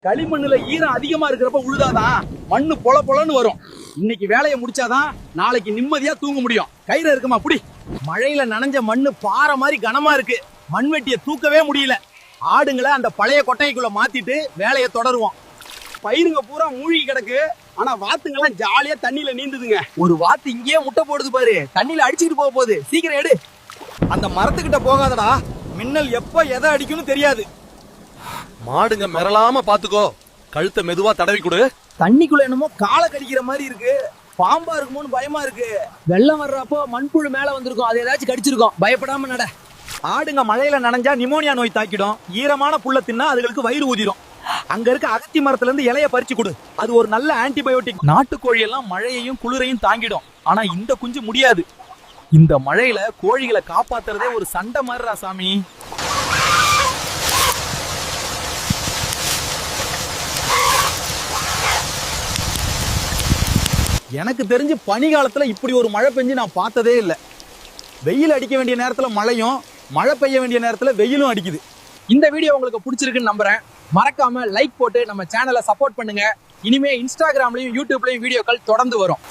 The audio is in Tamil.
களிமண்ணுல ஈரம் அதிகமா இருக்கிறப்ப உழுதாதான் மண்ணு பொல பொலன்னு வரும். இன்னைக்கு வேலையை முடிச்சாதான் நாளைக்கு நிம்மதியா தூங்க முடியும். கயிறு இருக்குமா புடி. மழையில நனைஞ்ச மண்ணு பாறை மாதிரி கனமா இருக்கு. மண்வெட்டிய தூக்கவே முடியல. ஆடுங்களை அந்த பழைய கொட்டைக்குள்ள மாத்திட்டு வேலையை தொடருவோம். பயிருங்க பூரா மூழ்கி கிடக்கு. ஆனா வாத்துங்கெல்லாம் ஜாலியா தண்ணியில நீந்துதுங்க. ஒரு வாத்து இங்கேயே முட்டை போடுது பாரு. தண்ணியில அடிச்சுட்டு போக போகுது. சீக்கிரம் எடு. அந்த மரத்துக்கிட்ட போகாதடா. மின்னல் எப்ப எதை அடிக்கும்னு தெரியாது. மாடுங்க மிரளாம பாத்துக்கோ. கழுத்தை மெதுவா தடவி கொடு. தண்ணிக்குள்ள என்னமோ காலை கடிக்கிற மாதிரி இருக்கு. பாம்பா இருக்குமோன்னு பயமா இருக்கு. வெள்ளம் வர்றப்போ மண்புழு மேல வந்திருக்கும். அது ஏதாச்சும் கடிச்சிருக்கும். பயப்படாம நட. ஆடுங்க மழையில நனைஞ்சா நிமோனியா நோய் தாக்கிடும். ஈரமான புல்ல தின்னா அதுகளுக்கு வயிறு ஊதிரும். அங்க இருக்க அகத்தி மரத்துல இருந்து இலைய பறிச்சு கொடு. அது ஒரு நல்ல ஆன்டிபயோட்டிக். நாட்டுக்கோழி எல்லாம் மழையையும் குளிரையும் தாங்கிடும். ஆனா இந்த குஞ்சு முடியாது. இந்த மழையில கோழிகளை காப்பாத்துறதே ஒரு சண்டை மாதிரிடா சாமி. எனக்கு தெரிஞ்சு பனி காலத்துல இப்படி ஒரு மழை பெஞ்சு நான் பார்த்ததே இல்லை. வெயில் அடிக்க வேண்டிய நேரத்துல மழையும், மழை பெய்ய வேண்டிய நேரத்துல வெயிலும் அடிக்குது. இந்த வீடியோ உங்களுக்கு பிடிச்சிருக்குன்னு நம்புறேன். மறக்காம லைக் போட்டு நம்ம சேனலை சப்போர்ட் பண்ணுங்க. இனிமே இன்ஸ்டாகிராம்லயும் யூடியூப்லயும் வீடியோக்கள் தொடர்ந்து வரும்.